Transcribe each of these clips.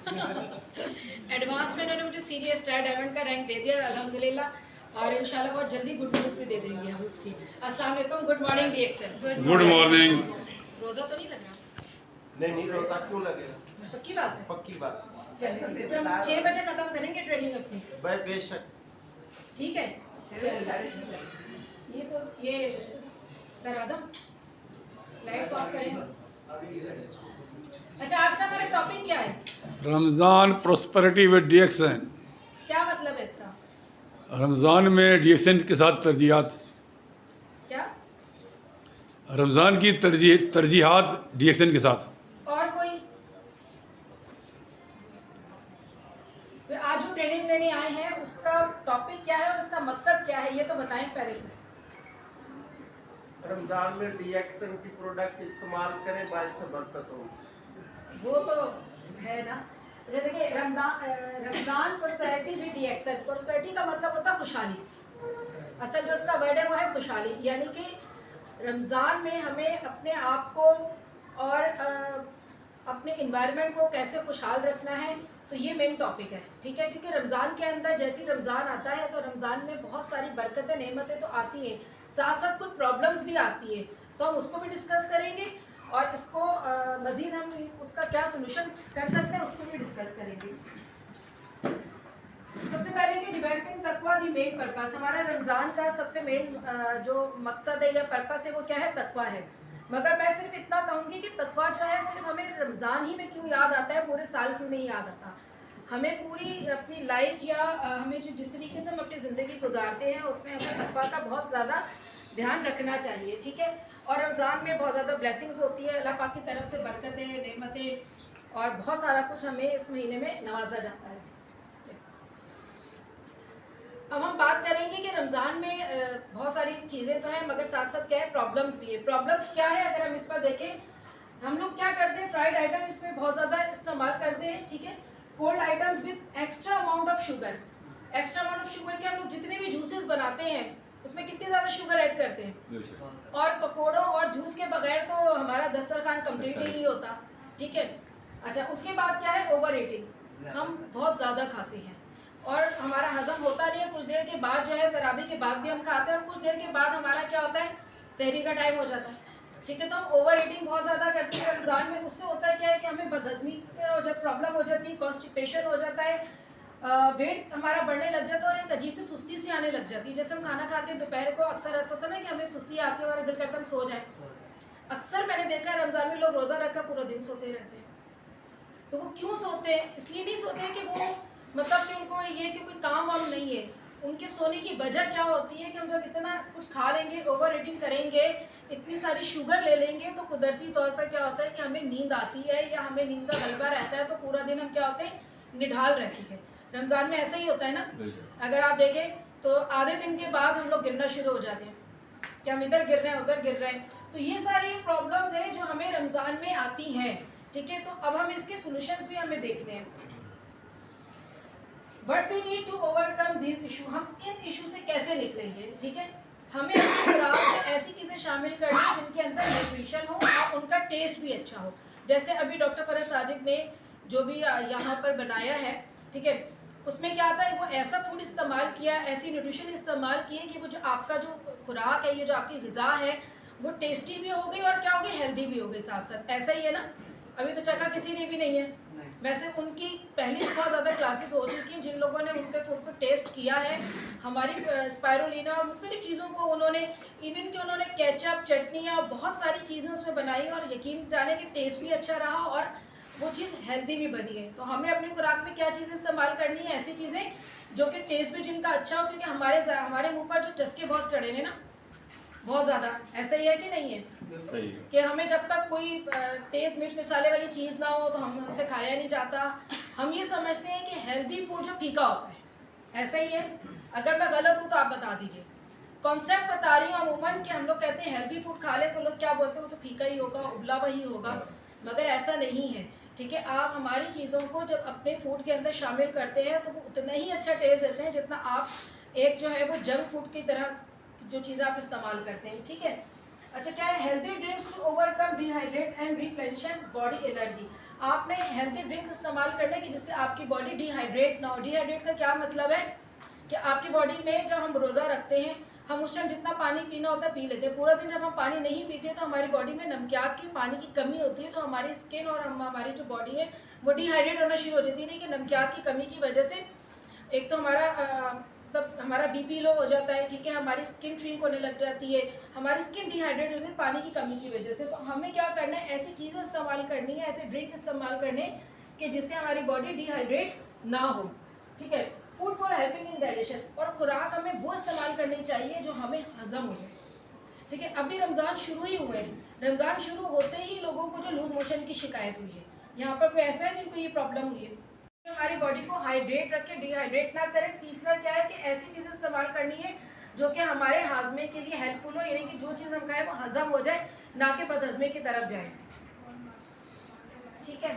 Advance में इन्होंने मुझे सीरियस स्टार डायमंड का रैंक दे दिया अल्हम्दुलिल्लाह, और इंशाल्लाह बहुत जल्दी गुड न्यूज़ भी दे देंगे हम उसकी। अस्सलाम वालेकुम, good morning DXL. Good morning. रोज़ा तो नहीं लग रहा? नहीं रोजा क्यों लगेगा? पक्की बात है? पक्की बात। चलिए, तो हम 6 बजे खत्म करेंगे ट्रेनिंग अपनी, भाई बेशक। ठीक है? ये तो ये सर आदम लाइट्स ऑफ करें। अच्छा, आज का हमारा टॉपिक क्या है? रमज़ान प्रॉस्पेरिटी विद डीएक्सन। क्या मतलब है इसका? रमज़ान में डीएक्सन के साथ तरजीहात। क्या? रमज़ान की तरजीहात डीएक्सन के साथ। और कोई? आज जो ट्रेनिंग लेने आए हैं उसका टॉपिक क्या है और उसका मकसद क्या है, ये तो बताएं पहले तो। रमजान में डीएक्सन की प्रोडक्ट इस्तेमाल करें, बाइस से बरकत हो। वो तो है ना। जैसे देखिए, रमजान प्रॉस्पेरिटी विद डीएक्सन। प्रॉस्पेरिटी का मतलब होता है खुशहाली। असल जो उसका वर्ड है वो है खुशहाली, यानी कि रमज़ान में हमें अपने आप को और अपने इन्वायरमेंट को कैसे खुशहाल रखना है, तो ये मेन टॉपिक है, ठीक है? क्योंकि रमज़ान के अंदर जैसे ही रमज़ान आता है तो रमज़ान में बहुत सारी बरकतें नेमतें तो आती हैं, साथ साथ कुछ प्रॉब्लम्स भी आती है, तो हम उसको भी डिस्कस करेंगे और इसको मज़ीद हम उसका क्या सोल्यूशन कर सकते हैं उसको भी डिस्कस करेंगे। सबसे पहले कि डिवेलपिंग तकवा दी मेन पर्पस, हमारा रमज़ान का सबसे मेन जो मकसद है या पर्पस है वो क्या है? तकवा है। मगर मैं सिर्फ इतना कहूँगी कि तकवा जो है सिर्फ हमें रमज़ान ही में क्यों याद आता है, पूरे साल क्यों नहीं याद आता? हमें पूरी अपनी लाइफ या हमें जो जिस तरीके से हम अपनी ज़िंदगी गुजारते हैं उसमें हमें तकवा का बहुत ज़्यादा ध्यान रखना चाहिए, ठीक है? और रमज़ान में बहुत ज़्यादा ब्लेसिंग्स होती है, अल्लाह पाक की तरफ से बरकतें, नेमतें और बहुत सारा कुछ हमें इस महीने में नवाजा जाता है। अब हम बात करेंगे कि रमज़ान में बहुत सारी चीज़ें तो हैं, मगर साथ साथ क्या है, प्रॉब्लम्स भी है। प्रॉब्लम्स क्या है अगर हम इस पर देखें, हम लोग क्या करते हैं, फ्राइड आइटम इसमें बहुत ज़्यादा इस्तेमाल करते हैं, ठीक है? Cold items with extra amount of sugar. Extra amount of sugar के हम लोग जितने भी जूसेस बनाते हैं उसमें कितनी ज़्यादा शुगर ऐड करते हैं, और पकौड़ों और जूस के बगैर तो हमारा दस्तरखान कंप्लीट ही नहीं होता, ठीक है? अच्छा, उसके बाद क्या है, ओवर ईटिंग। हम बहुत ज़्यादा खाते हैं और हमारा हजम होता नहीं है। कुछ देर के बाद जो है, तरावी के बाद भी हम खाते हैं और कुछ देर के बाद हमारा क्या होता है, सहरी का टाइम हो जाता है, ठीक है? तो हम ओवर ईटिंग बहुत ज़्यादा करते हैं रमज़ान में। उससे होता है क्या है कि हमें बदहजमी जब प्रॉब्लम हो जाती है, कॉन्स्टिपेशन हो जाता है, वेट हमारा बढ़ने लग जाता है और एक अजीब सी सुस्ती सी आने लग जाती है। जैसे हम खाना खाते हैं दोपहर को, अक्सर ऐसा होता है ना कि हमें सुस्ती आती है, हमारा दिल करता है हम सो जाएं। अक्सर मैंने देखा है रमज़ान में लोग रोज़ा रखकर पूरा दिन सोते रहते हैं। तो वो क्यों सोते हैं? इसलिए नहीं सोते हैं कि वो मतलब कि उनको ये कि कोई काम वाम नहीं है। उनके सोने की वजह क्या होती है कि हम जब इतना कुछ खा लेंगे, ओवर ईटिंग करेंगे, इतनी सारी शुगर ले लेंगे, तो कुदरती तौर पर क्या होता है कि हमें नींद आती है या हमें नींद का गलबा रहता है, तो पूरा दिन हम क्या होते हैं, निढाल रहती है। रमज़ान में ऐसा ही होता है ना, अगर आप देखें तो आधे दिन के बाद हम लोग गिरना शुरू हो जाते हैं कि हम इधर गिर रहे हैं, उधर गिर रहे हैं। तो ये सारी प्रॉब्लम्स हैं जो हमें रमज़ान में आती हैं, ठीक है? तो अब हम इसके सोल्यूशंस भी हमें देखने हैं। But we need to overcome this issue. हम इन इशू से कैसे निकलेंगे, ठीक है? हमें अपनी खुराक में ऐसी चीज़ें शामिल करनी है जिनके अंदर न्यूट्रिशन हो और उनका टेस्ट भी अच्छा हो। जैसे अभी डॉक्टर फरहद साजिद ने जो भी यहाँ पर बनाया है, ठीक है, उसमें क्या आता है, वो ऐसा फूड इस्तेमाल किया, ऐसी न्यूट्रिशन इस्तेमाल की है कि वो जो आपका जो खुराक है, ये जो आपकी ग़िज़ा है, वो टेस्टी भी हो गई और क्या हो गई, हेल्दी भी हो गई साथ साथ। ऐसा ही है ना? अभी तो चखा किसी ने भी नहीं है। वैसे उनकी पहले बहुत ज़्यादा क्लासेस हो चुकी हैं, जिन लोगों ने उनके फूड को टेस्ट किया है, हमारी स्पायरुलिना और मुख्तलिफ चीज़ों को उन्होंने, इवन कि उन्होंने केचप, चटनियाँ, बहुत सारी चीज़ें उसमें बनाई और यकीन जाने कि टेस्ट भी अच्छा रहा और वो चीज़ हेल्दी भी बनी है। तो हमें अपनी खुराक में क्या चीज़ें इस्तेमाल करनी है, ऐसी चीज़ें जो कि टेस्ट भी जिनका अच्छा हो, क्योंकि हमारे मुँह पर जो चस्के बहुत चढ़े हुए ना, बहुत ज़्यादा। ऐसा ही है कि नहीं है? सही है। कि हमें जब तक कोई तेज़ मिर्च मसाले वाली चीज़ ना हो तो हमसे खाया नहीं जाता। हम ये समझते हैं कि हेल्दी फूड जो फीका होता है, ऐसा ही है? अगर मैं गलत हूँ तो आप बता दीजिए। कॉन्सेप्ट बता रही हूँ अमूमन कि हम लोग कहते हैं हेल्दी फूड खा ले, तो लोग क्या बोलते हैं, वो तो फीका ही होगा, उबला हुआ ही होगा, मगर ऐसा नहीं है, ठीक है? आप हमारी चीज़ों को जब अपने फूड के अंदर शामिल करते हैं तो वो उतना ही अच्छा टेस्ट देते हैं जितना आप एक जो है वो जंक फूड की तरह जो चीज़ें आप इस्तेमाल करते हैं, ठीक है? अच्छा, क्या है, healthy drinks to overcome dehydrate and replenish body energy. आपने हेल्दी ड्रिंक्स इस्तेमाल करने की जिससे आपकी बॉडी डिहाइड्रेट ना हो। डिहाइड्रेट का क्या मतलब है कि आपकी बॉडी में जब हम रोज़ा रखते हैं हम उस टाइम जितना पानी पीना होता है पी लेते हैं, पूरा दिन जब हम पानी नहीं पीते तो हमारी बॉडी में नमकियात की पानी की कमी होती है, तो हमारी स्किन और हमारी जो बॉडी है वो डिहाइड्रेट होना शुरू हो जाती है। नहीं कि नमकियात की कमी की वजह से एक तो मतलब हमारा बीपी लो हो जाता है, ठीक है, हमारी स्किन श्रिंक होने लग जाती है, हमारी स्किन डिहाइड्रेट होती है पानी की कमी की वजह से। तो हमें क्या करना है, ऐसी चीज़ें इस्तेमाल करनी है, ऐसे ड्रिंक इस्तेमाल करने कि जिससे हमारी बॉडी डिहाइड्रेट ना हो, ठीक है। Food for helping in digestion, और खुराक हमें वो इस्तेमाल करनी चाहिए जो हमें हजम हो जाए, ठीक है। अभी रमज़ान शुरू ही हुए हैं, रमज़ान शुरू होते ही लोगों को जो लूज मोशन की शिकायत हुई है, यहाँ पर कोई ऐसा है जिनको ये प्रॉब्लम हुई है। हमारी बॉडी को हाइड्रेट रखे, डिहाइड्रेट ना करें। तीसरा क्या है कि ऐसी चीज़ें इस्तेमाल करनी है जो कि हमारे हाजमे के लिए हेल्पफुल हो, यानी कि जो चीज़ हम खाएं वो हजम हो जाए, ना कि बदहजमी की तरफ जाए, ठीक है।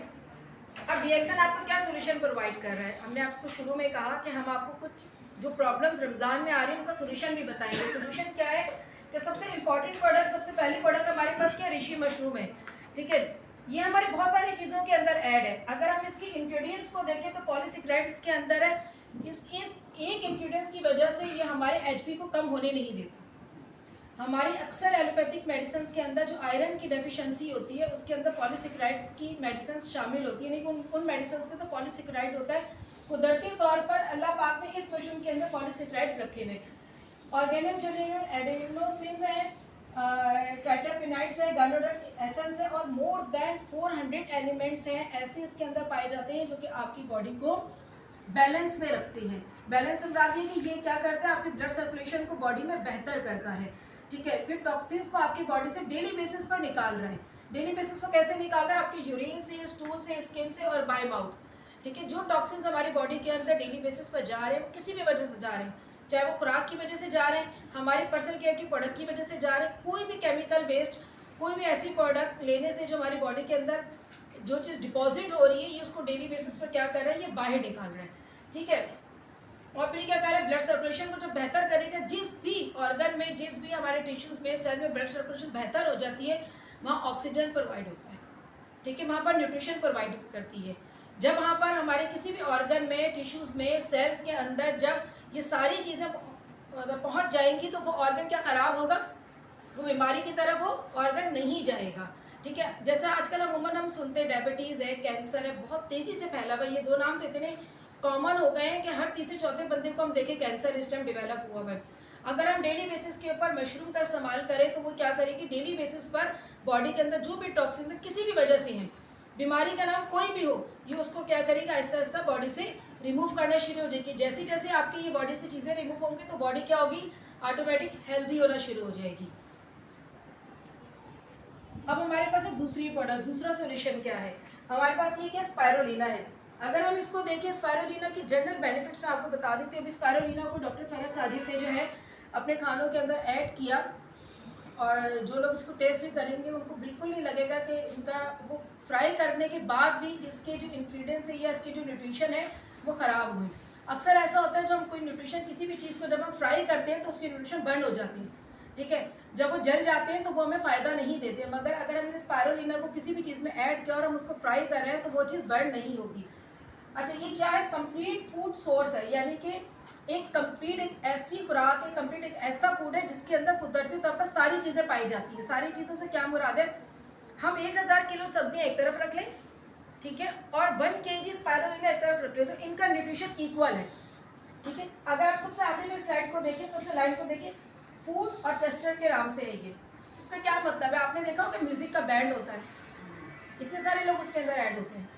अब रिएक्शन आपको क्या सोल्यूशन प्रोवाइड कर रहा है, हमने आपको शुरू में कहा कि हम आपको कुछ जो प्रॉब्लम्स रमज़ान में आ रही है उनका सोल्यूशन भी बताएंगे। सोल्यूशन क्या है कि सबसे इंपॉर्टेंट प्रोडक्ट, सबसे पहली प्रोडक्ट हमारे पास क्या, ऋषि मशरूम है, ठीक है। ये हमारी बहुत सारी चीज़ों के अंदर ऐड है। अगर हम इसकी इंग्रेडिएंट्स को देखें तो पॉलीसेकेराइड्स इसके अंदर है। इस एक इंग्रेडिएंट्स की वजह से ये हमारे एचपी को कम होने नहीं देता। हमारी अक्सर एलोपैथिक मेडिसिन के अंदर जो आयरन की डेफिशिएंसी होती है उसके अंदर पॉलीसेकेराइड्स की मेडिसिन शामिल होती है, नहीं उन मेडिसिन के तो पॉलीसेकेराइड होता है। कुदरती तौर पर अल्लाह पाक ने इस मशरूम के अंदर पॉलीसेकेराइड्स रखे हुए, ऑर्गेनिक जो एडेनोसिन्स हैं, ट्राइटरपेनाइड्स है, गालोडक एसेंस है, और मोर देन 400 एलिमेंट्स हैं ऐसे इसके अंदर पाए जाते हैं जो कि आपकी बॉडी को बैलेंस में रखते हैं। बैलेंस में डालिए कि ये क्या करता है, आपकी ब्लड सर्कुलेशन को बॉडी में बेहतर करता है, ठीक है। फिर टॉक्सिन्स को आपकी बॉडी से डेली बेसिस पर निकाल रहा है। डेली बेसिस पर कैसे निकाल रहा है, आपकी यूरिन से, स्टूल से, स्किन से और बाय माउथ, ठीक है। जो टॉक्सिन्स हमारी बॉडी के अंदर डेली बेसिस पर जा रहे हैं वो किसी भी वजह से जा रहे हैं, चाहे वो खुराक की वजह से जा रहे हैं, हमारी पर्सनल केयर की प्रोडक्ट की वजह से जा रहे हैं, कोई भी केमिकल वेस्ट, कोई भी ऐसी प्रोडक्ट लेने से जो हमारी बॉडी के अंदर जो चीज़ डिपॉजिट हो रही है ये उसको डेली बेसिस पर क्या कर रहा है, ये बाहर निकाल रहा है, ठीक है। और फिर क्या कर रहा है, ब्लड सर्कुलेशन को जो बेहतर करेगा, जिस भी ऑर्गन में, जिस भी हमारे टिश्यूज़ में, सेल में ब्लड सर्कुलेशन बेहतर हो जाती है वहाँ ऑक्सीजन प्रोवाइड होता है, ठीक है, वहाँ पर न्यूट्रिशन प्रोवाइड करती है। जब वहाँ पर हमारे किसी भी ऑर्गन में, टिश्यूज़ में, सेल्स के अंदर जब ये सारी चीज़ें पहुँच जाएंगी तो वो ऑर्गन क्या ख़राब होगा, वो बीमारी की तरफ वो ऑर्गन नहीं जाएगा, ठीक है। जैसा आजकल अमूमन हम सुनते हैं डायबिटीज़ है, कैंसर है, बहुत तेज़ी से फैला हुआ है, ये दो नाम तो इतने कॉमन हो गए हैं कि हर तीसरे चौथे बंदे को हम देखें कैंसर इस टाइम डेवलप हुआ है। अगर हम डेली बेसिस के ऊपर मशरूम का इस्तेमाल करें तो वो क्या करेगी, डेली बेसिस पर बॉडी के अंदर जो भी टॉक्सिन किसी भी वजह से हैं, बीमारी का नाम कोई भी हो, ये उसको क्या करेगा, आहिस्ता आहिस्ता बॉडी से रिमूव करना शुरू हो जाएगी। जैसे जैसे आपकी ये बॉडी से चीज़ें रिमूव होंगी तो बॉडी क्या होगी, ऑटोमेटिक हेल्दी होना शुरू हो जाएगी। अब हमारे पास एक दूसरी प्रोडक्ट, दूसरा सोल्यूशन क्या है, हमारे पास ये क्या, स्पायरुलिना है। अगर हम इसको देखें, स्पायरुलिना की जनरल बेनिफिट्स मैं आपको बता देती हूँ। अभी स्पायरुलिना को डॉक्टर फरहत साजिद ने जो है अपने खानों के अंदर ऐड किया, और जो लोग इसको टेस्ट भी करेंगे उनको बिल्कुल नहीं लगेगा कि इनका वो फ्राई करने के बाद भी इसके जो इंग्रेडिएंट्स है या इसकी जो न्यूट्रिशन है वो ख़राब हुए। अक्सर ऐसा होता है जो हम कोई न्यूट्रिशन किसी भी चीज़ को जब हम फ्राई करते हैं तो उसकी न्यूट्रिशन बर्न हो जाती है, ठीक है, जब वो जल जाते हैं तो वो हमें फ़ायदा नहीं देते। मगर अगर हमने स्पायरुलिना को किसी भी चीज़ में ऐड किया और हम उसको फ्राई कर रहे हैं तो वो चीज़ बर्न नहीं होगी। अच्छा, ये क्या है, कंप्लीट फूड सोर्स है, यानी कि एक कंप्लीट, एक ऐसी खुराक है, कंप्लीट एक ऐसा फूड है जिसके अंदर कुदरती तौर पर सारी चीज़ें पाई जाती है। सारी चीज़ों से क्या मुराद है, हम 1000 किलो सब्जियां एक तरफ रख लें, ठीक है, और 1 kg स्पायरुलिना एक तरफ रख लें तो इनका न्यूट्रिशन इक्वल है, ठीक है। अगर आप सबसे आखिर में स्लाइड को देखें, सबसे लाइन को देखें, फूड और चेस्टर के नाम से है ये। इसका क्या मतलब है, आपने देखा होगा म्यूज़िक का बैंड होता है, कितने सारे लोग उसके अंदर ऐड होते हैं,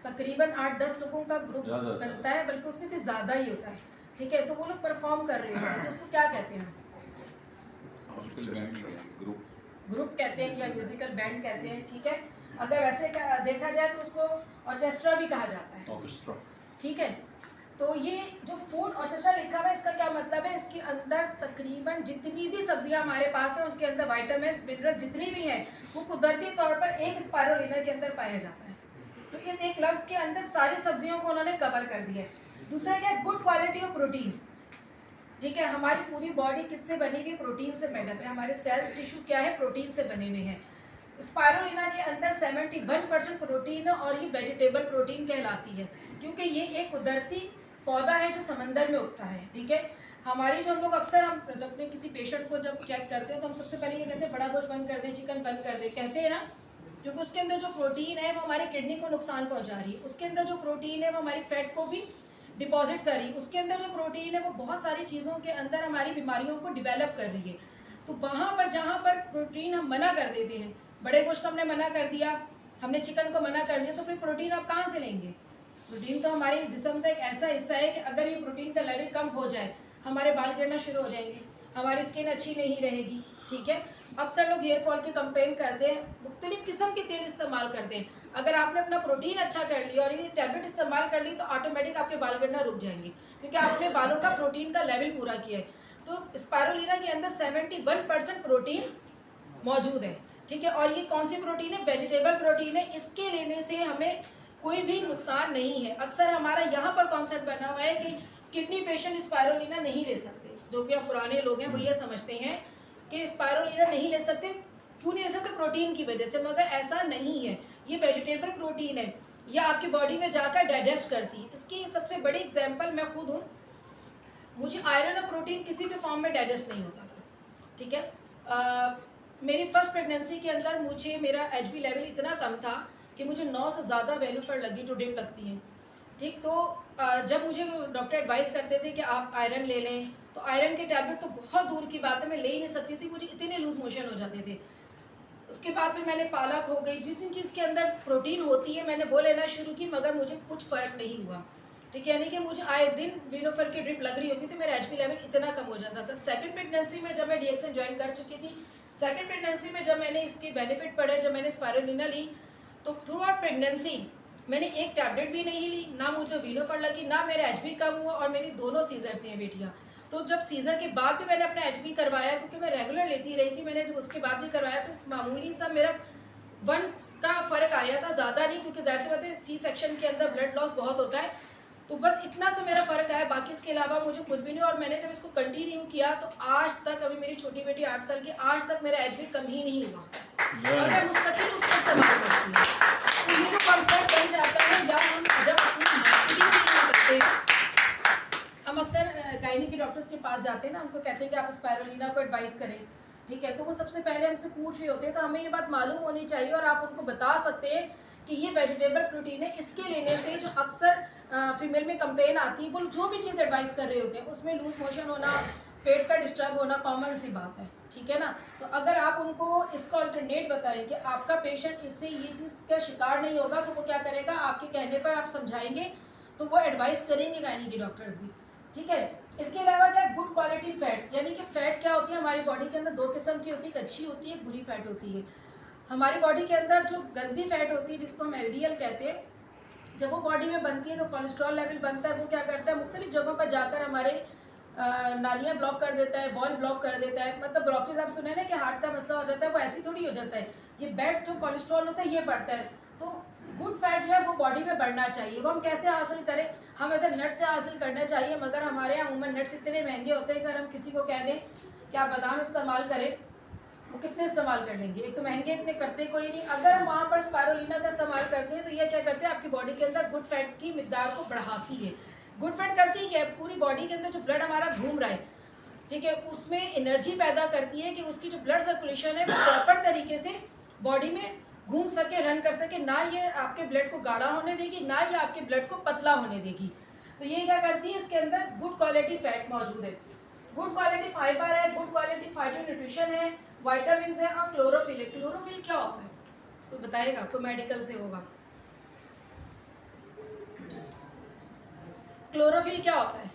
तकरीबन 8-10 लोगों का ग्रुप बनता है, बल्कि उससे भी ज़्यादा ही होता है, ठीक है। तो वो लोग परफॉर्म कर रहे होते हैं, तो उसको क्या कहते हैं, ग्रुप कहते हैं या म्यूजिकल बैंड कहते हैं, ठीक है। अगर वैसे देखा जाए तो उसको ऑर्केस्ट्रा भी कहा जाता है, ठीक है। तो ये जो फूड ऑर्केस्ट्रा लिखा हुआ है इसका क्या मतलब है, इसके अंदर तकरीबन जितनी भी सब्जियां हमारे पास हैं उसके अंदर विटामिन मिनरल जितनी भी हैं वो कुदरती तौर पर एक स्पायरुलिना के अंदर पाया जाता है। तो इस एक लफ्ज़ के अंदर सारी सब्जियों को उन्होंने कवर कर दिया है। दूसरा क्या है, गुड क्वालिटी ऑफ प्रोटीन, ठीक है। हमारी पूरी बॉडी किससे बनी हुई, प्रोटीन से मैडम है, हमारे सेल्स टिश्यू क्या है, प्रोटीन से बने हुए हैं। स्पायरुलिना के अंदर 71% प्रोटीन है और ये वेजिटेबल प्रोटीन कहलाती है, क्योंकि ये एक कुदरती पौधा है जो समंदर में उगता है। ठीक है, हमारी जो हम लोग अक्सर हम अपने किसी पेशेंट को जब चेक करते हैं तो हम सबसे पहले ये कहते हैं बड़ा गोश्त बंद कर दें, चिकन बंद कर दें, कहते हैं ना, क्योंकि उसके अंदर जो प्रोटीन है वो हमारे किडनी को नुकसान पहुंचा रही है। उसके अंदर जो प्रोटीन है वो हमारी फैट को भी डिपॉजिट कर रही है। उसके अंदर जो प्रोटीन है वो बहुत सारी चीज़ों के अंदर हमारी बीमारियों को डिवेलप कर रही है। तो वहाँ पर जहाँ पर प्रोटीन हम मना कर देते हैं, बड़े गोश्त को हमने मना कर दिया, हमने चिकन को मना कर दिया, तो फिर प्रोटीन आप कहाँ से लेंगे? प्रोटीन तो हमारे जिस्म का एक ऐसा हिस्सा है कि अगर ये प्रोटीन का लेवल कम हो जाए हमारे बाल गिरना शुरू हो जाएंगे, हमारी स्किन अच्छी नहीं रहेगी। ठीक है, अक्सर लोग हेयर फॉल की कंप्लेन करते हैं, मुख्तलिफ किस्म के तेल इस्तेमाल करते हैं। अगर आपने अपना प्रोटीन अच्छा कर लिया और ये टैबलेट इस्तेमाल कर ली तो ऑटोमेटिक आपके बाल गिरना रुक जाएंगे, क्योंकि आपने बालों का प्रोटीन का लेवल पूरा किया है। तो स्पायरुलिना के अंदर 71% प्रोटीन मौजूद है। ठीक है, और ये कौन सी प्रोटीन है? वेजिटेबल प्रोटीन है। इसके लेने से हमें कोई भी नुकसान नहीं है। अक्सर हमारा यहाँ पर कॉन्सेप्ट बना हुआ है कि किडनी पेशेंट स्पायरुलिना नहीं ले सकते, जो भी आप पुराने लोग हैं वो ये समझते हैं कि स्पायरुलिना नहीं ले सकते। क्यों नहीं ले सकते? प्रोटीन की वजह से। मगर ऐसा नहीं है, ये वेजिटेबल प्रोटीन है, ये आपकी बॉडी में जाकर डाइजेस्ट करती है। इसकी सबसे बड़ी एग्जांपल मैं खुद हूँ। मुझे आयरन और प्रोटीन किसी भी फॉर्म में डाइजेस्ट नहीं होता था। ठीक है, मेरी फर्स्ट प्रेगनेंसी के अंदर मुझे मेरा एचबी लेवल इतना कम था कि मुझे 9 से ज़्यादा वैल्यू फर लगी जो ड्रिप लगती हैं। ठीक, तो जब मुझे डॉक्टर एडवाइस करते थे कि आप आयरन ले लें, तो आयरन के टैबलेट तो बहुत दूर की बात है, मैं ले ही नहीं सकती थी, मुझे इतने लूज मोशन हो जाते थे। उसके बाद फिर मैंने पालक हो गई, जिन जिन चीज़ के अंदर प्रोटीन होती है मैंने वो लेना शुरू की, मगर मुझे कुछ फ़र्क नहीं हुआ। ठीक है, यानी कि मुझे आए दिन वीनोफर की ड्रिप लग रही होती थी, मेरा एचपी लेवल इतना कम हो जाता था। सेकंड प्रेगनेंसी में जब मैं डीएक्सन ज्वाइन कर चुकी थी, सेकंड प्रेगनेंसी में जब मैंने इसके बेनिफिट पढ़े, जब मैंने स्पायरुलिना ली, तो थ्रू आउट प्रेगनेंसी मैंने एक टैबलेट भी नहीं ली, ना मुझे वीनोफर लगी, ना मेरा एचबी कम हुआ, और मेरी दोनों सीजर थी बेटियाँ। तो जब सीजर के बाद भी मैंने अपना एचबी करवाया, क्योंकि मैं रेगुलर लेती रही थी, मैंने जब उसके बाद भी करवाया तो मामूली सा मेरा 1 का फ़र्क आया था, ज़्यादा नहीं, क्योंकि ज़ाहिर सी बात है सी सेक्शन के अंदर ब्लड लॉस बहुत होता है, तो बस इतना सा मेरा फ़र्क आया, बाकी इसके अलावा मुझे कुछ भी नहीं। और मैंने जब इसको कंटिन्यू किया तो आज तक, अभी मेरी छोटी बेटी 8 साल की, आज तक मेरा एचबी कम ही नहीं हुआ और मैं मुस्तकिल उसको इस्तेमाल करती हूँ। तो ये जो कॉन्सेप्ट बन जाता है जब अपनी मार्केटिंग नहीं करते हैं, हम अक्सर गायनी के डॉक्टर्स के पास जाते हैं ना, हमको कहते हैं कि आप स्पायरुलिना को एडवाइस करें। ठीक है, तो वो सबसे पहले हमसे पूछ रहे होते हैं, तो हमें ये बात मालूम होनी चाहिए और आप उनको बता सकते हैं कि ये वेजिटेबल प्रोटीन है। इसके लेने से जो अक्सर फीमेल में कंप्लेन आती है, वो जो भी चीज़ एडवाइस कर रहे होते हैं उसमें लूज मोशन होना, पेट का डिस्टर्ब होना कॉमन सी बात है। ठीक है ना, तो अगर आप उनको इसका अल्टरनेट बताएं कि आपका पेशेंट इससे ये चीज़ का शिकार नहीं होगा, तो वो क्या करेगा, आपके कहने पर आप समझाएंगे तो वो एडवाइस करेंगे गायनी के डॉक्टर्स भी। ठीक है, इसके अलावा क्या, गुड क्वालिटी फैट, यानी कि फ़ैट क्या होती है हमारी बॉडी के अंदर? 2 किस्म की होती है, एक अच्छी होती है, एक बुरी फैट होती है। हमारी बॉडी के अंदर जो गंदी फैट होती है, जिसको हम एलडीएल कहते हैं, जब वो बॉडी में बनती है तो कोलेस्ट्रॉल लेवल बनता है, वो क्या करता है, मुख्तलिफ जगहों पर जाकर हमारे नालियाँ ब्लॉक कर देता है, वॉल ब्लॉक कर देता है। मतलब ब्लॉकेज आप सुने ना कि हार्ट का मसला हो जाता है, वो ऐसी थोड़ी हो जाता है, ये बैड जो कोलेस्ट्रॉल होता है ये बढ़ता है। तो गुड फैट जो है वो बॉडी में बढ़ना चाहिए। वो हम कैसे हासिल करें? हम ऐसे नट से हासिल करना चाहिए, मगर हमारे यहाँ अमूमन नट्स इतने महंगे होते हैं कि अगर हम किसी को कह दें कि आप बादाम इस्तेमाल करें, वो कितने इस्तेमाल कर लेंगे? एक तो महंगे इतने करते कोई नहीं। अगर हम वहाँ पर स्पायरुलिना का इस्तेमाल करते हैं तो ये क्या करते हैं, आपकी बॉडी के अंदर गुड फैट की मिकदार को बढ़ाती है। गुड फैट करती है क्या, पूरी बॉडी के अंदर जो ब्लड हमारा घूम रहा है, ठीक है, उसमें एनर्जी पैदा करती है कि उसकी जो ब्लड सर्कुलेशन है वो प्रॉपर तरीके से बॉडी में घूम सके, रन कर सके। ना ये आपके ब्लड को गाढ़ा होने देगी, ना ये आपके ब्लड को पतला होने देगी। तो ये क्या करती है, इसके अंदर गुड क्वालिटी फैट मौजूद है, गुड क्वालिटी फाइबर है, गुड क्वालिटी फाइटो न्यूट्रिशन है, वाइटामिन है और क्लोरोफिल है। क्लोरोफिल क्या होता है तो बताएगा, आपको मेडिकल से होगा। क्लोरोफिल क्या होता है?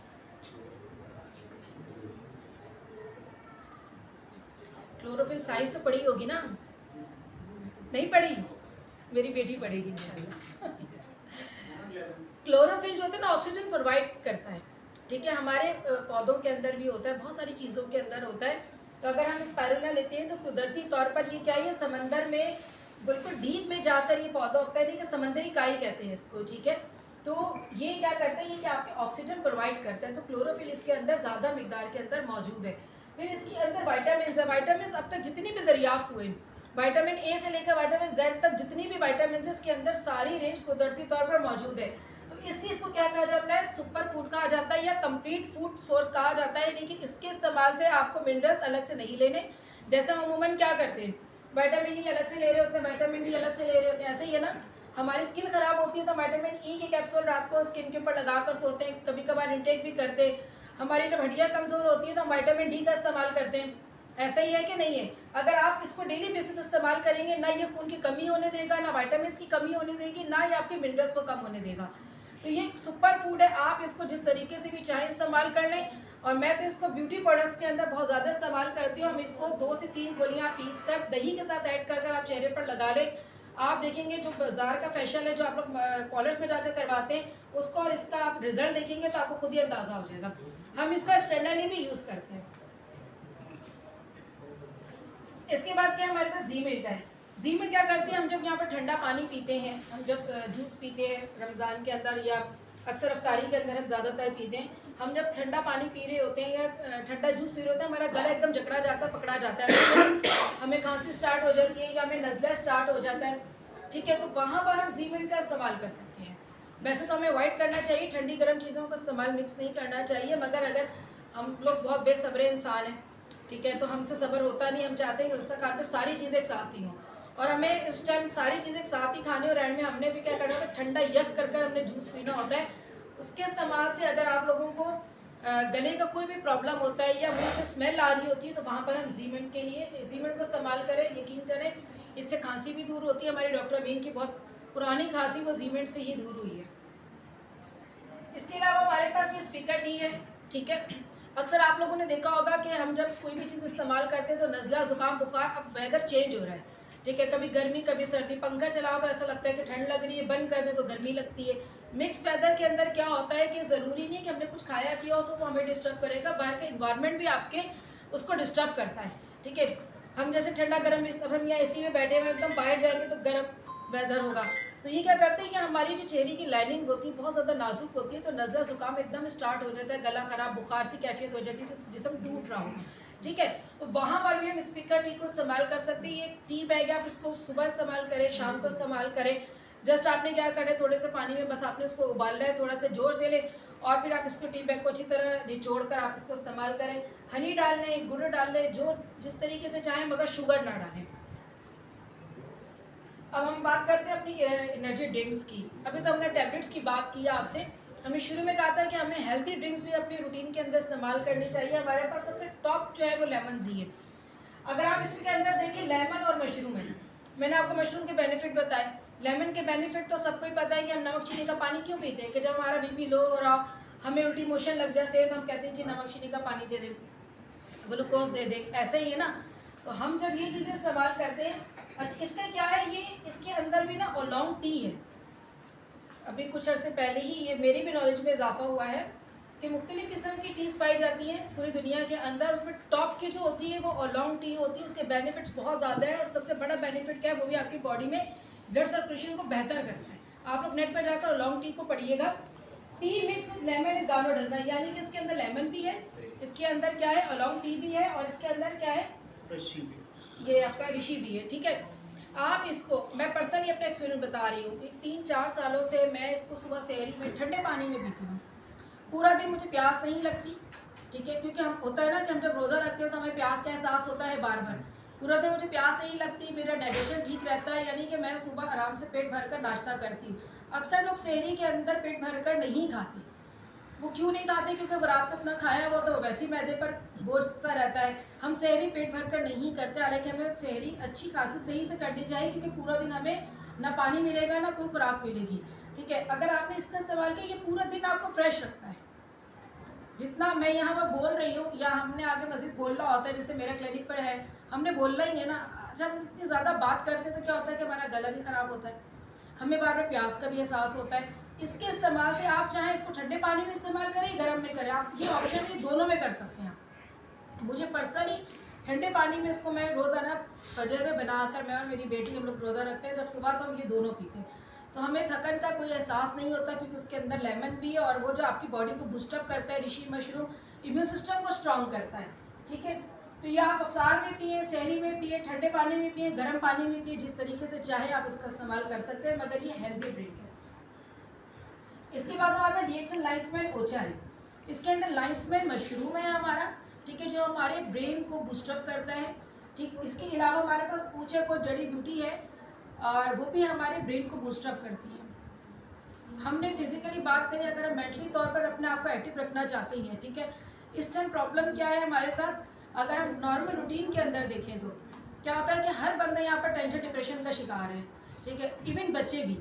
क्लोरोफिल साइंस तो पढ़ी होगी ना? नहीं पढ़ी? मेरी बेटी पढ़ेगी इंशाल्लाह। क्लोरोफिल जो होता है ना, ऑक्सीजन प्रोवाइड करता है। ठीक है, हमारे पौधों के अंदर भी होता है, बहुत सारी चीज़ों के अंदर होता है। तो अगर हम स्पायरुलिना लेते हैं तो कुदरती तौर पर ये क्या है, समंदर में बिल्कुल डीप में जाकर ये पौधा होता है, नहीं कि समंदरी काई कहते हैं इसको। ठीक है, तो ये क्या करता है, ये कि आपके ऑक्सीजन प्रोवाइड करता है। तो क्लोरोफिल इसके अंदर ज़्यादा मिकदार के अंदर मौजूद है। फिर इसके अंदर वाइटामिन है। वाइटामिन अब तक जितनी भी दरियाफ्त हुए विटामिन ए से लेकर विटामिन जेड तक जितनी भी विटामिन है इसके अंदर सारी रेंज कुदरती तौर पर मौजूद है। तो इसलिए इसको क्या कहा जाता है, सुपर फूड कहा जाता है या कंप्लीट फूड सोर्स कहा जाता है। यानी कि इसके इस्तेमाल से आपको मिनरल्स अलग से नहीं लेने, जैसे हम अमूमन क्या करते हैं विटामिन ई अलग से ले रहे होते हैं, विटामिन डी अलग से ले रहे होते हैं, ऐसे ही है ना। हमारी स्किन खराब होती है तो विटामिन ई के कैप्सूल रात को स्किन के ऊपर लगा कर सोते हैं, कभी कभार इंटेक भी करते हैं। हमारी जब हड्डियाँ कमज़ोर होती है तो हम विटामिन डी का इस्तेमाल करते हैं, ऐसा ही है कि नहीं है। अगर आप इसको डेली बेसिस पे इस्तेमाल करेंगे ना ये खून की कमी होने देगा, ना विटामिन की कमी होने देगी, ना ही आपके मिनरल्स को कम होने देगा। तो ये सुपर फूड है, आप इसको जिस तरीके से भी चाहें इस्तेमाल कर लें। और मैं तो इसको ब्यूटी प्रोडक्ट्स के अंदर बहुत ज़्यादा इस्तेमाल करती हूँ। हम इसको 2 से 3 गोलियाँ पीस कर दही के साथ ऐड कर आप चेहरे पर लगा लें। आप देखेंगे जो बाज़ार का फेशियल है जो आप लोग कॉलर्स में जाकर करवाते हैं उसको और इसका आप रिजल्ट देखेंगे तो आपको खुद ही अंदाज़ा हो जाएगा। हम इसको एक्सटर्नली भी यूज़ करते हैं। इसके बाद क्या हमारे पास ज़ीमिंट है। ज़ीमिंट क्या करती है, हम जब यहाँ पर ठंडा पानी पीते हैं, हम जब जूस पीते हैं रमज़ान के अंदर या अक्सर अफ्तारी के अंदर हम ज़्यादातर पीते हैं, हम जब ठंडा पानी पी रहे होते हैं या ठंडा जूस पी रहे होते हैं हमारा गला एकदम जकड़ा जाता है, पकड़ा जाता है, हमें खांसी स्टार्ट हो जाती है या हमें नज़ला स्टार्ट हो जाता है, ठीक है। तो वहाँ पर हम ज़ीमिंट का इस्तेमाल कर सकते हैं। वैसे तो हमें अवॉइड करना चाहिए, ठंडी गर्म चीज़ों का इस्तेमाल मिक्स नहीं करना चाहिए, मगर अगर हम लोग बहुत बेसब्रे इंसान हैं, ठीक है, तो हमसे सब्र होता नहीं, हम चाहते हैं कि जलसा खान पे सारी चीज़ें एक साथ ही हों और हमें इस टाइम सारी चीज़ें एक साथ ही खानी और एंड में हमने भी क्या करना होता है ठंडा यक कर कर हमने जूस पीना होता है। उसके इस्तेमाल से अगर आप लोगों को गले का कोई भी प्रॉब्लम होता है या मुंह से स्मेल आ रही होती है तो वहाँ पर हम ज़ीमिंट के लिए ज़ीमिंट को इस्तेमाल करें। यकीन करें इससे खांसी भी दूर होती है। हमारी डॉक्टर अमीन की बहुत पुरानी खांसी वो ज़ीमिंट से ही दूर हुई है। इसके अलावा हमारे पास ये स्पीकर टी है, ठीक है। अक्सर आप लोगों ने देखा होगा कि हम जब कोई भी चीज़ इस्तेमाल करते हैं तो नज़ला ज़ुकाम बुखार, अब वेदर चेंज हो रहा है, ठीक है, कभी गर्मी कभी सर्दी, पंखा चलाओ तो ऐसा लगता है कि ठंड लग रही है, बंद कर दें तो गर्मी लगती है। मिक्स वेदर के अंदर क्या होता है कि ज़रूरी नहीं है कि हमने कुछ खाया पिया हो तो वो हमें डिस्टर्ब करेगा, बाहर का इन्वायरमेंट भी आपके उसको डिस्टर्ब करता है, ठीक है। हम जैसे ठंडा गर्म, अब हम यहाँ एसी में बैठे हुए एकदम बाहर जाएंगे तो गर्म वेदर होगा, तो ये क्या करते हैं कि हमारी जो चेहरे की लाइनिंग होती है बहुत ज़्यादा नाजुक होती है, तो नज़ला ज़ुकाम एकदम स्टार्ट हो जाता है, गला ख़राब, बुखार सी कैफियत हो जाती है, जिसम टूट रहा हो, ठीक है। तो वहाँ पर भी हम स्पीकर टी को इस्तेमाल कर सकते हैं। ये टी बैग है, आप इसको सुबह इस्तेमाल करें, शाम को इस्तेमाल करें। जस्ट आपने क्या करना है, थोड़े से पानी में बस आपने उसको उबालना है, थोड़ा सा जोश दे लें और फिर आप इसको टी बैग को अच्छी तरह निचोड़ कर आप इसको इस्तेमाल करें। हनी डाल लें, गुड़ डाल लें, जो जिस तरीके से चाहें, मगर शुगर ना डालें। अब हम बात करते हैं अपनी एनर्जी ड्रिंक्स की। अभी तो हमने टैबलेट्स की बात की है आपसे, हमने शुरू में कहा था कि हमें हेल्थी ड्रिंक्स भी अपनी रूटीन के अंदर इस्तेमाल करनी चाहिए। हमारे पास सबसे टॉप जो है वो लेमन जी है। अगर आप इसके अंदर देखिए लेमन और मशरूम है, मैंने आपको मशरूम के बेनिफिट बताए, लेमन के बेनिफिट तो सबको ही पता है कि हम नमक चीनी का पानी क्यों पीते हैं, कि जब हमारा बीपी लो हो रहा, हमें उल्टी मोशन लग जाते हैं तो हम कहते हैं जी नमक चीनी का पानी दे दें, ग्लूकोज दे दें, ऐसे ही है ना। तो हम जब ये चीज़ें इस्तेमाल करते हैं, अच्छा इसका क्या है, ये इसके अंदर भी ना ओलोंग टी है। अभी कुछ अर्से पहले ही ये मेरी भी नॉलेज में इजाफा हुआ है कि मुख्तलिफ़ किस्म की टीज़ पाई जाती हैं पूरी दुनिया के अंदर, उसमें टॉप की जो होती है वो ओलोंग टी होती है। उसके बेनिफिट्स बहुत ज़्यादा हैं और सबसे बड़ा बेनिफिट क्या है, वो भी आपकी बॉडी में ब्लड सर्कुलेशन को बेहतर करता है। आप लोग नेट पर जाकर ओलोंग टी को पढ़िएगा, T mix with lemon Ganoderma, यानी कि इसके अंदर लेमन भी है, इसके अंदर क्या है ओलोंग टी भी है और इसके अंदर क्या है ये आपका ऋषि भी है, ठीक है। आप इसको, मैं पर्सनली अपना एक्सपीरियंस बता रही हूँ, 3-4 सालों से मैं इसको सुबह सहरी में ठंडे पानी में पीती हूँ। पूरा दिन मुझे प्यास नहीं लगती, ठीक है, क्योंकि हम होता है ना कि हम जब रोज़ा रखते हैं तो हमें प्यास का एहसास होता है बार बार। पूरा दिन मुझे प्यास नहीं लगती, मेरा डाइजेशन ठीक रहता है, यानी कि मैं सुबह आराम से पेट भर कर नाश्ता करती हूँ। अक्सर लोग सहरी के अंदर पेट भर कर नहीं खाते। वो क्यों नहीं खाते, क्योंकि वो रात को इतना खाया हुआ तो वैसे ही मैदे पर बोझ सा रहता है। हम सहरी पेट भर कर नहीं करते, हालांकि हमें सहरी अच्छी खासी सही से करनी चाहिए, क्योंकि पूरा दिन हमें ना पानी मिलेगा ना कोई खुराक मिलेगी, ठीक है। अगर आपने इसका इस्तेमाल किया, ये पूरा दिन आपको फ्रेश रखता है। जितना मैं यहाँ पर बोल रही हूँ या हमने आगे मज़ीद बोलना होता है, जैसे मेरा क्लिनिक पर है, हमने बोलना ही है ना। जब हम इतनी ज़्यादा बात करते हैं तो क्या होता है कि हमारा गला भी ख़राब होता है, हमें बार बार प्यास का भी एहसास होता है। इसके इस्तेमाल से आप चाहें इसको ठंडे पानी में इस्तेमाल करें, गर्म में करें, आप ये ऑप्शन ये दोनों में कर सकते हैं। मुझे पर्सनली ठंडे पानी में इसको मैं रोज़ाना फजर में बनाकर, मैं और मेरी बेटी हम लोग रोज़ा रखते हैं, जब सुबह तो हम ये दोनों पीते हैं, तो हमें थकन का कोई एहसास नहीं होता, क्योंकि उसके अंदर लेमन भी है और वो जो आपकी बॉडी को बूस्टअप करता है, ऋषि मशरूम इम्यून सिस्टम को स्ट्रॉन्ग करता है, ठीक है। तो ये आप अफ्तार में पिए, सहरी में पिए, ठंडे पानी में पिए, गर्म पानी में पिए, जिस तरीके से चाहे आप इसका इस्तेमाल कर सकते हैं, मगर ये हेल्दी ड्रिंक है। इसके बाद हमारे पास डीएक्सल लाइन्समैन ओचा है। इसके अंदर लाइन्समैन मशरूम है हमारा, ठीक है, जो हमारे ब्रेन को बूस्टअप करता है। ठीक, इसके अलावा हमारे पास ओचा को जड़ी बूटी है और वो भी हमारे ब्रेन को बूस्टअप करती है। हमने फिजिकली बात करें, अगर हम मेंटली तौर पर अपने आप को एक्टिव रखना चाहते हैं, ठीक है, इस टाइम प्रॉब्लम क्या है हमारे साथ, अगर हम नॉर्मल रूटीन के अंदर देखें तो क्या होता है कि हर बंदा यहाँ पर टेंशन डिप्रेशन का शिकार है, ठीक है, इवन बच्चे भी,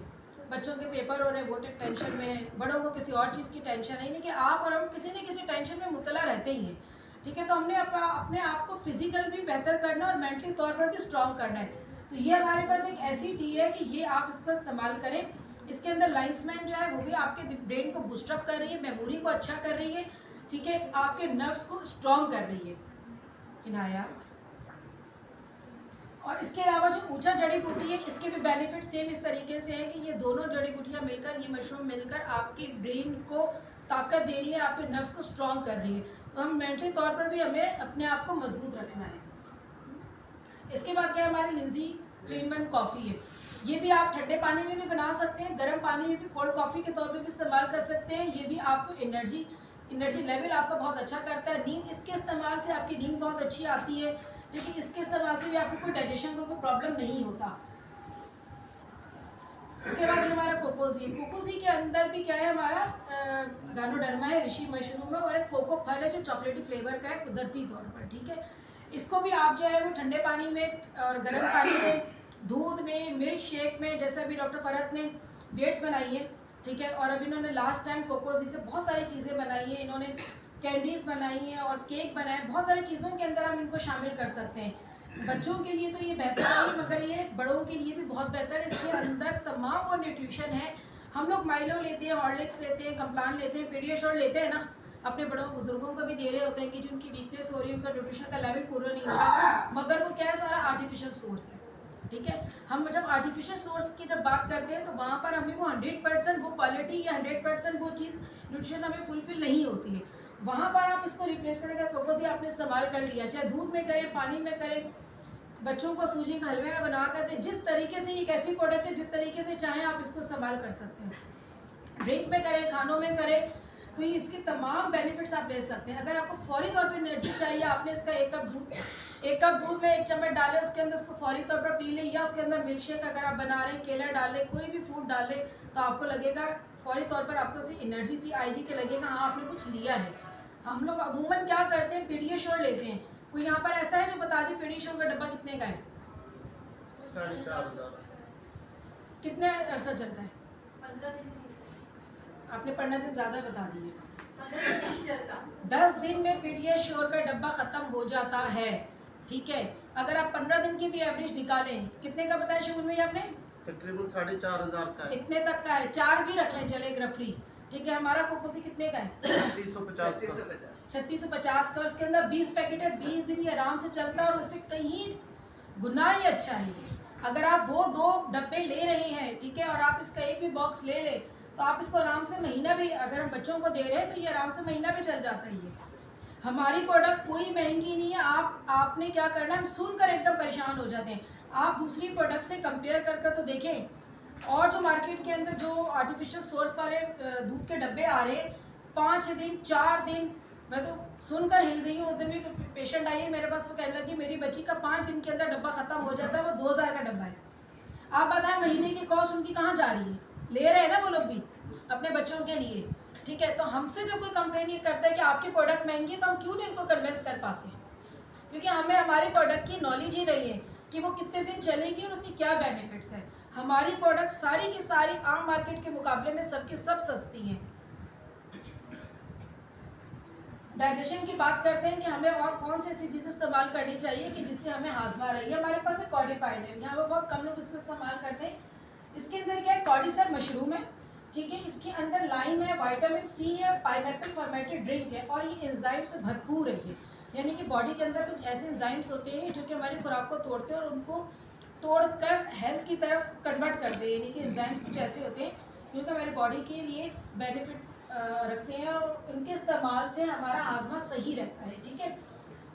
बच्चों के पेपर हो रहे हैं वो टेंशन में है, बड़ों को किसी और चीज़ की टेंशन है, नहीं कि आप और हम किसी न किसी टेंशन में मुब्तला रहते ही हैं, ठीक है। तो हमने अपने आप को फिजिकल भी बेहतर करना और मेंटली तौर पर भी स्ट्रॉन्ग करना है। तो ये हमारे पास एक ऐसी टी है कि ये आप इसका इस्तेमाल करें। इसके अंदर लाइन्समैन जो है वो भी आपके ब्रेन को बूस्टअप कर रही है, मेमोरी को अच्छा कर रही है, ठीक है, आपके नर्व्स को स्ट्रॉन्ग कर रही है इनाया। और इसके अलावा जो ऊंचा जड़ी बूटी है, इसके भी बेनिफिट सेम इस तरीके से है कि ये दोनों जड़ी बूटियाँ मिलकर, ये मशरूम मिलकर आपके ब्रेन को ताकत दे रही है, आपके नर्व्स को स्ट्रॉन्ग कर रही है। तो हम मेंटली तौर पर भी हमें अपने आप को मजबूत रखना है। इसके बाद क्या हमारी लिंजी 3-in-1 कॉफ़ी है। ये भी आप ठंडे पानी में भी बना सकते हैं, गर्म पानी में भी कोल्ड कॉफ़ी के तौर पे भी इस्तेमाल कर सकते हैं। ये भी आपको एनर्जी लेवल आपका बहुत अच्छा करता है। नींद, इसके इस्तेमाल से आपकी नींद बहुत अच्छी आती है, ठीक है, इसके इस्तेमाल से भी आपको कोई डाइजेशन को कोई प्रॉब्लम नहीं होता। इसके बाद ये हमारा कोकोसी है। कोकोसी के अंदर भी क्या है हमारा गानोडर्मा है, ऋषि मशरूम है और एक कोको फल है जो चॉकलेटी फ्लेवर का है कुदरती तौर पर, ठीक है। इसको भी आप जो है वो ठंडे पानी में और गर्म पानी में, दूध में, मिल्क शेक में, जैसे अभी डॉक्टर फरहत ने डेट्स बनाई है, ठीक है, और अभी इन्होंने लास्ट टाइम कोकोसी से बहुत सारी चीज़ें बनाई हैं, इन्होंने कैंडीज़ बनाई हैं और केक बनाए, बहुत सारी चीज़ों के अंदर हम इनको शामिल कर सकते हैं। बच्चों के लिए तो ये बेहतर है, मगर ये बड़ों के लिए भी बहुत बेहतर है। इसके अंदर तमाम वो न्यूट्रिशन है। हम लोग माइलो लेते हैं, हॉर्लिक्स लेते हैं, कम्प्लान लेते हैं, पीडियाश्योर लेते हैं ना, अपने बड़ों बुजुर्गों को भी दे रहे होते हैं कि जिनकी वीकनेस हो रही है, उनका न्यूट्रिशन का लेवल पूरा नहीं हो रहा, मगर वो क्या है, सारा आर्टिफिशियल सोर्स है, ठीक है। हम जब आर्टिफिशियल सोर्स की जब बात करते हैं तो वहाँ पर हमें वो 100% वो क्वालिटी या 100% वो चीज़ न्यूट्रिशन हमें फुलफिल नहीं होती है। वहाँ पर आप इसको रिप्लेसमेंट कर कोकोसी आपने इस्तेमाल कर लिया, चाहे दूध में करें, पानी में करें, बच्चों को सूजी के हलवे में बना कर दें, जिस तरीके से, एक ऐसी प्रोडक्ट है जिस तरीके से चाहें आप इसको इस्तेमाल कर सकते हैं। ड्रिंक में करें, खानों में करें, तो ये इसके तमाम बेनिफिट्स आप ले सकते हैं। अगर आपको फौरी तौर पर एनर्जी चाहिए, आपने इसका एक कप दूध में 1 चम्मच डालें, उसके अंदर उसको फौरी तौर पर पी लें, या उसके अंदर मिल्क शेक अगर आप बना रहे हैं, केला डालें, कोई भी फ्रूट डालें, तो आपको लगेगा फौरी तौर पर आपको सी एनर्जी सी आएगी कि लगेगा हाँ आपने कुछ लिया है। हम लोग अमूमन क्या करते हैं, पीडियाश्योर लेते हैं। कोई यहाँ पर ऐसा है जो बता दी पीडियाश्योर का डब्बा कितने का है? 4,500। कितने अर्सा चलता है? 15 दिन आपने 15 दिन ज़्यादा बता दिए। 15 दिन नहीं चलता, 10 दिन में पीडियाश्योर का डब्बा ख़त्म हो जाता है, ठीक है। अगर आप 15 दिन की भी एवरेज निकालें, कितने का बताया शुरू में आपने? तकरीबन 4,500 का है। इतने तक का है, 4 भी रख लें चले एक रफली, ठीक है। हमारा कोकोसी कितने का है? 350 का। 3650 का। उसके अंदर 20 पैकेट है, 20 दिन ये आराम से चलता है और उससे कहीं गुना ही अच्छा है ये। अगर आप वो 2 डब्बे ले रहे हैं, ठीक है, और आप इसका एक भी बॉक्स ले लें, तो आप इसको आराम से महीना भी, अगर हम बच्चों को दे रहे हैं तो ये आराम से महीना भी चल जाता है। ये हमारी प्रोडक्ट कोई महंगी नहीं है। आपने क्या करना है, हम सुनकर एकदम परेशान हो जाते हैं। आप दूसरी प्रोडक्ट से कंपेयर कर तो देखें, और जो मार्केट के अंदर जो आर्टिफिशियल सोर्स वाले दूध के डब्बे आ रहे हैं, 5 दिन 4 दिन, मैं तो सुनकर हिल गई हूँ। उस दिन भी पेशेंट आई है मेरे पास, वो कहने लगी मेरी बच्ची का 5 दिन के अंदर डब्बा ख़त्म हो जाता है, वो 2000 का डब्बा है। आप बताएं महीने की कॉस्ट उनकी कहाँ जा रही है? ले रहे हैं ना वो लोग भी अपने बच्चों के लिए, ठीक है। तो हमसे जब कोई कंप्लेन ये करता है कि आपकी प्रोडक्ट महंगी है, तो हम क्यों नहीं इनको कन्विंस कर पाते हैं? क्योंकि हमें हमारी प्रोडक्ट की नॉलेज ही नहीं है कि वो कितने दिन चलेगी और उसकी क्या बेनिफिट्स हैं। हमारी प्रोडक्ट सारी की सारी आम मार्केट के मुकाबले में सबकी सब सस्ती हैं। डाइजेशन की बात करते हैं कि हमें और कौन सी ऐसी चीज़ें इस्तेमाल करनी चाहिए कि जिससे हमें हाजमा रही है। हमारे पास एक कॉर्डिफाइड है, यहाँ पर बहुत कम लोग इसको इस्तेमाल करते हैं। इसके अंदर क्या है, कॉर्डिसर मशरूम है, ठीक है। इसके अंदर लाइम है, विटामिन सी है, पाइनएप्पल फर्मेंटेड ड्रिंक है, और ये एंजाइम से भरपूर है ये। यानी कि बॉडी के अंदर कुछ ऐसे एंजाइम्स होते हैं जो कि हमारी खुराक को तोड़ते हैं और उनको तोड़कर हेल्थ की तरफ कन्वर्ट करते हैं। यानी कि एंजाइम्स कुछ ऐसे होते हैं जो कि हमारी बॉडी के लिए बेनिफिट रखते हैं और उनके इस्तेमाल से हमारा हाजमा सही रहता है, ठीक है।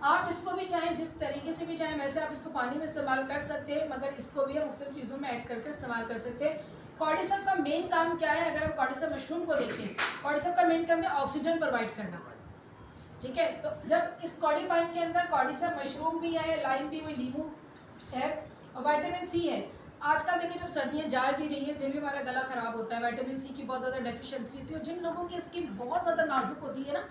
आप इसको भी चाहे जिस तरीके से भी चाहे वैसे आप इसको पानी में इस्तेमाल कर सकते हैं, मगर इसको भी हम मुख्तलिफ चीज़ों में ऐड करके इस्तेमाल कर सकते हैं। कॉर्डिसम का मेन काम क्या है? अगर हम कॉर्डिसम मशरूम को देखें, कॉर्डिसम का मेन काम है ऑक्सीजन प्रोवाइड करना, ठीक है। तो जब इस कॉडी पाइन के अंदर कॉर्डिसम मशरूम भी है, लाइम भी है, नींबू है और विटामिन सी है। आजकल देखिए जब सर्दियाँ जा भी रही है फिर भी हमारा गला ख़राब होता है, विटामिन सी की बहुत ज़्यादा डेफिशिएंसी होती है। और जिन लोगों की स्किन बहुत ज़्यादा नाजुक होती है ना,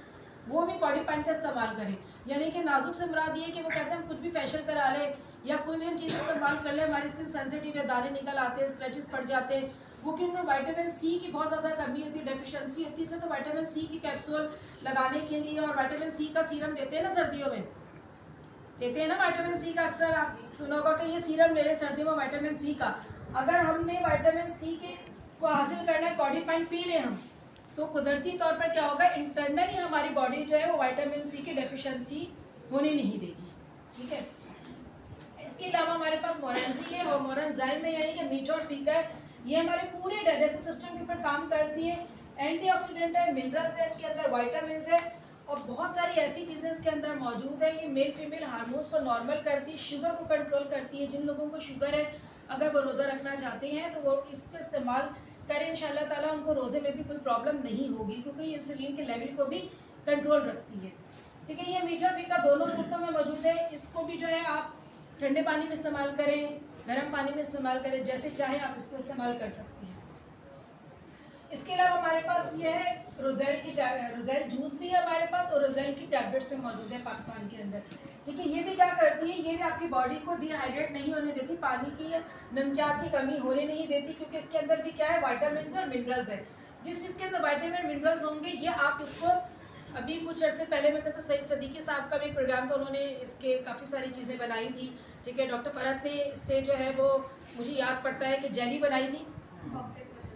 वो भी कॉडी पाइन का इस्तेमाल करें। यानी कि नाजुक से मुराद ये कि वो कहते हैं हम कुछ भी फेशियल करा लें या कोई भी हम चीज़ इस्तेमाल कर लें, हमारी स्किन सेंसिटिव है, दाने निकल आते हैं, स्क्रैचेस पड़ जाते हैं, वो कि उनमें विटामिन सी की बहुत ज़्यादा कमी होती है, डेफिशिएंसी होती है। इसलिए तो विटामिन सी की कैप्सूल लगाने के लिए और विटामिन सी का सीरम देते हैं ना, सर्दियों में देते हैं ना विटामिन सी का। अक्सर आप सुना होगा कि ये सीरम ले लें सर्दियों में विटामिन सी का। अगर हमने विटामिन सी के को हासिल करना है, कॉडी पाइन पी लें हम, तो कुदरती तौर पर क्या होगा, इंटरनली हमारी बॉडी जो है वो विटामिन सी की डेफिशिएंसी होने नहीं देगी, ठीक है। इसके अलावा हमारे पास मोरेंसी है और मोरेंजाइम है, यानी कि मीठा और फीका है। ये हमारे पूरे डाइजेस्टिव सिस्टम के ऊपर काम करती है, एंटीऑक्सीडेंट है, मिनरल्स है, इसके अंदर विटामिन है और बहुत सारी ऐसी चीज़ें इसके अंदर मौजूद है। ये मेल फीमेल हार्मोन्स को नॉर्मल करती है, शुगर को कंट्रोल करती है। जिन लोगों को शुगर है, अगर वो रोज़ा रखना चाहते हैं तो वो इसका इस्तेमाल करें, इंशाल्लाह ताला उनको रोज़े में भी कोई प्रॉब्लम नहीं होगी, क्योंकि ये इंसुलिन के लेवल को भी कंट्रोल रखती है, ठीक है। ये मीठा फीका दोनों सूरतों में मौजूद है। इसको भी जो है आप ठंडे पानी में इस्तेमाल करें, गर्म पानी में इस्तेमाल करें, जैसे चाहे आप इसको इस्तेमाल कर सकते हैं। इसके अलावा हमारे पास ये है रोज़ेल जूस भी है हमारे पास और रोज़ेल की टैबलेट्स में मौजूद है पाकिस्तान के अंदर, ठीक है। ये भी क्या करती है, ये भी आपकी बॉडी को डिहाइड्रेट नहीं होने देती, पानी की या नमकियात की कमी होने नहीं देती, क्योंकि इसके अंदर भी क्या है, विटामिन और मिनरल्स है। जिस चीज़ के अंदर विटामिन मिनरल्स होंगे, ये आप इसको अभी कुछ अर्से पहले मैं कैसे सईद सदीकी साहब का भी प्रोग्राम था, उन्होंने इसके काफ़ी सारी चीज़ें बनाई थी, ठीक है। डॉक्टर फरहत ने इससे जो है वो मुझे याद पड़ता है कि जेली बनाई थी,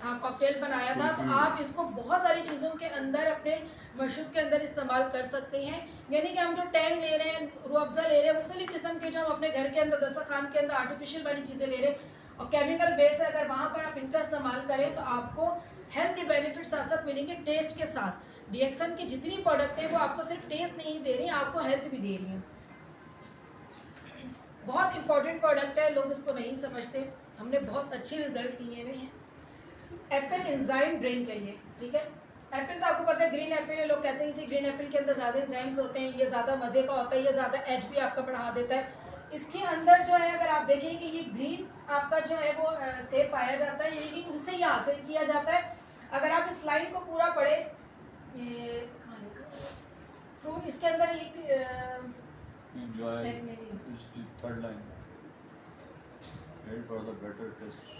हाँ कॉकटेल बनाया था। तो आप इसको बहुत सारी चीज़ों के अंदर अपने मशरूब के अंदर इस्तेमाल कर सकते हैं। यानी कि हम जो टैंग ले रहे हैं, रूह अफ़ज़ा ले रहे हैं, मुख्तलिफ़ किस्म के जो हम अपने घर के अंदर दस्तरखान के अंदर आर्टिफिशियल वाली चीज़ें ले रहे हैं और केमिकल बेस है, अगर वहाँ पर आप इनका इस्तेमाल करें तो आपको हेल्थ के बेनिफिट साथ साथ मिलेंगे टेस्ट के साथ। डीएक्सन की जितनी प्रोडक्ट है वो आपको सिर्फ टेस्ट नहीं दे रही, आपको हेल्थ भी दे रही हैं। बहुत इंपॉर्टेंट प्रोडक्ट है, लोग इसको नहीं समझते, हमने बहुत अच्छे रिजल्ट लिए हुए हैं। एप्पल एंजाइम ड्रिंक है ये, ठीक है। एप्पल तो आपको पता है ग्रीन एप्पल है, लोग कहते हैं जी ग्रीन एप्पल के अंदर ज़्यादा एंजाइम्स होते हैं, ये ज़्यादा मज़े का होता है, ये ज़्यादा एज भी आपका बढ़ा देता है। इसके अंदर जो है अगर आप देखें कि ये ग्रीन आपका जो है वो सेब पाया जाता है, यानी कि उनसे ये हासिल किया जाता है। अगर आप इस लाइन को पूरा पढ़े, ये फ्रूट इसके अंदर एक Enjoy is the third line. Wait for the better test.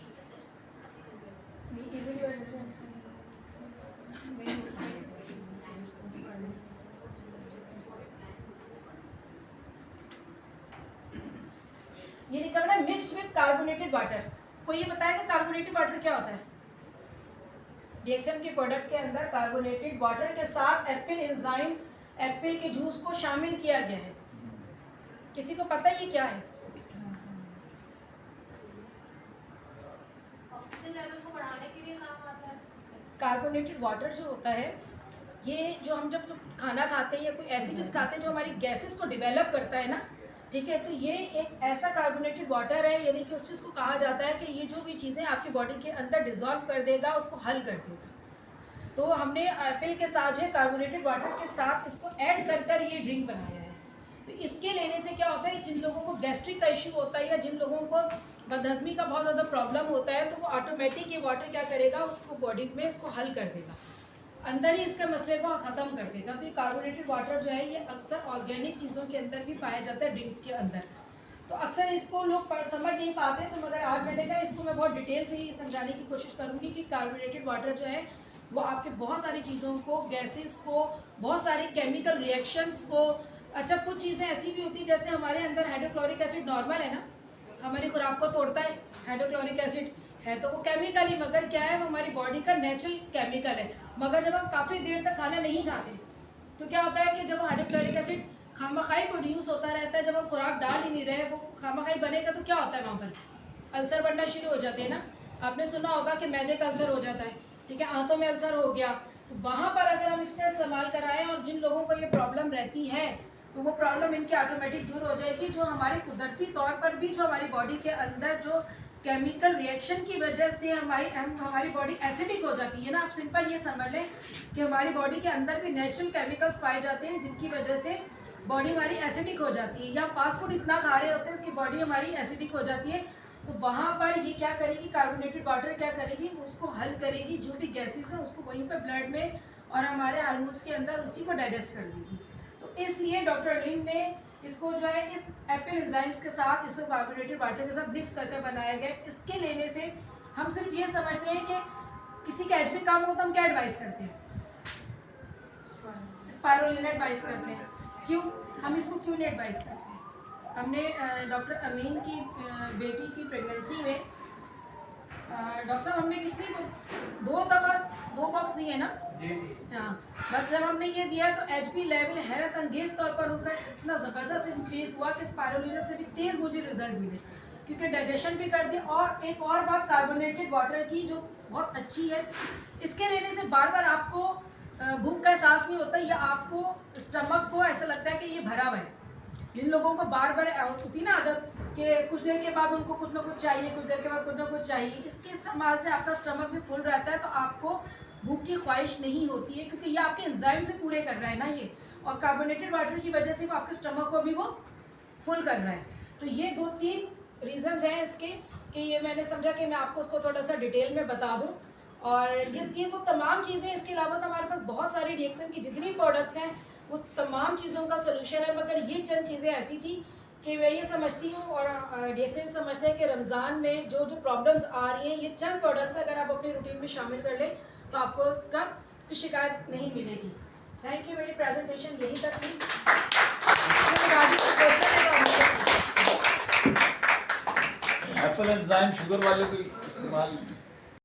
ये निकल रहा है मिक्स्ड विद कार्बोनेटेड वाटर। कोई ये बताएगा कार्बोनेटेड वाटर क्या होता है? डीएक्सन के प्रोडक्ट के अंदर कार्बोनेटेड वाटर के साथ एप्पल एंजाइम, एप्पल के जूस को शामिल किया गया है। किसी को पता है ये क्या है? ऑक्सीजन लेवल को बढ़ाने के लिए काम आता है। कार्बोनेटेड वाटर जो होता है, ये जो हम जब खाना खाते हैं या कोई ऐसी चीज़ खाते हैं जो हमारी गैसेस को डिवेलप करता है ना, ठीक है, तो ये एक ऐसा कार्बोनेटेड वाटर है, यानी कि उस चीज़ को कहा जाता है कि ये जो भी चीज़ें आपकी बॉडी के अंदर डिज़ोल्व कर देगा, उसको हल कर देगा। तो हमने एप्पल के साथ जो है कार्बोनेटेड वाटर के साथ इसको ऐड कर कर ये ड्रिंक बनाया है। तो इसके लेने से क्या होता है, जिन लोगों को गैस्ट्रिक का इशू होता है या जिन लोगों को बदहज़मी का बहुत ज़्यादा प्रॉब्लम होता है, तो वो ऑटोमेटिक ये वाटर क्या करेगा, उसको बॉडी में इसको हल कर देगा, अंदर ही इसके मसले को ख़त्म कर देगा। तो ये कार्बोनेटेड वाटर जो है ये अक्सर ऑर्गेनिक चीज़ों के अंदर भी पाया जाता है, ड्रिंक्स के अंदर। तो अक्सर इसको लोग समझ नहीं पाते, तो मगर आज मैंने कहा इसको मैं बहुत डिटेल से ही समझाने की कोशिश करूँगी कि कार्बोनेटेड वाटर जो है वो आपके बहुत सारी चीज़ों को, गैसेस को, बहुत सारे केमिकल रिएक्शंस को, अच्छा कुछ चीज़ें ऐसी भी होती हैं जैसे हमारे अंदर हाइड्रोक्लोरिक एसिड नॉर्मल है ना, हमारी खुराक को तोड़ता है, हाइड्रोक्लोरिक एसिड है तो वो केमिकल ही, मगर क्या है वो हमारी बॉडी का नेचुरल केमिकल है। मगर जब हम काफ़ी देर तक खाना नहीं खाते तो क्या होता है कि जब हाइड्रोक्लोरिक एसिड खामखाई प्रोड्यूस होता रहता है, जब हम खुराक डाल ही नहीं रहे, वो खामखाई बनेगा तो क्या होता है, वहाँ पर अल्सर बनना शुरू हो जाते हैं ना। आपने सुना होगा कि मैदे का अल्सर हो जाता है, ठीक है, आंतों में अल्सर हो गया। तो वहाँ पर अगर हम इसका इस्तेमाल कराएं और जिन लोगों को ये प्रॉब्लम रहती है तो वो प्रॉब्लम इनकी ऑटोमेटिक दूर हो जाएगी। जो हमारे कुदरती तौर पर भी जो हमारी बॉडी के अंदर जो केमिकल रिएक्शन की वजह से हमारी बॉडी एसिडिक हो जाती है ना, आप सिंपल ये समझ लें कि हमारी बॉडी के अंदर भी नेचुरल केमिकल्स पाए जाते हैं जिनकी वजह से बॉडी हमारी एसिडिक हो जाती है, या फास्ट फूड इतना खा रहे होते हैं उसकी बॉडी हमारी एसिडिक हो जाती है। तो वहाँ पर ये क्या करेगी, कार्बोनेटेड वाटर क्या करेगी, उसको हल करेगी, जो भी गैसेस हैं उसको वहीं पर ब्लड में और हमारे हार्मोन्स के अंदर उसी को डाइजेस्ट कर देगी। तो इसलिए डॉक्टर लिन ने इसको जो है इस एप्पल एंजाइम्स के साथ, इसको कार्बोनेटेड वाटर के साथ मिक्स करके बनाया गया। इसके लेने से हम सिर्फ ये समझते हैं कि किसी का एचबी कम हो तो हम क्या एडवाइस करते हैं, स्पाइरुलिना एडवाइस करते हैं। क्यों हम इसको क्यों नहीं एडवाइस करते हैं? हमने डॉक्टर अमीन की बेटी की प्रेगनेंसी में डॉक्टर साहब हमने कितनी 2 बॉक्स दिए ना जी जी। हाँ, बस जब हमने ये दिया तो एचपी लेवल हैरत अंगेज तौर पर उनका इतना ज़बरदस्त इंक्रीज हुआ कि स्पाइरुलिना से भी तेज़ मुझे रिजल्ट मिले, क्योंकि डाइजेशन भी कर दिया। और एक और बात कार्बोनेटेड वाटर की जो बहुत अच्छी है, इसके लेने से बार बार आपको भूख का एहसास नहीं होता, या आपको स्टमक को ऐसा लगता है कि ये भरा हुआ है। जिन लोगों को बार बार होती ना आदत कि कुछ देर के बाद उनको कुछ ना कुछ चाहिए, कुछ देर के बाद कुछ ना कुछ चाहिए, इसके इस्तेमाल से आपका स्टमक भी फुल रहता है, तो आपको भूख की ख्वाहिश नहीं होती है, क्योंकि ये आपके एंजाइम से पूरे कर रहा है ना ये, और कार्बोनेटेड वाटर की वजह से वो आपके स्टमक को भी वो फुल कर रहा है। तो ये 2-3 रीजंस हैं इसके कि ये मैंने समझा कि मैं आपको उसको थोड़ा सा डिटेल में बता दूं। और ये वो तमाम चीज़ें, इसके अलावा तो हमारे पास बहुत सारी रिएक्शन की जितनी प्रोडक्ट्स हैं उस तमाम चीज़ों का सोल्यूशन है, मगर ये चंद चीज़ें ऐसी थी कि मैं ये समझती हूँ और रिएक्शन समझते हैं कि रमज़ान में जो प्रॉब्लम्स आ रही हैं, ये चंद प्रोडक्ट्स अगर आप अपनी रूटीन में शामिल कर लें तो आपको इसका कोई शिकायत नहीं मिलेगी। Thank you. मेरी प्रेजेंटेशन यहीं तक थी। एप्पल एंजाइम शुगर वाले को इस्तेमाल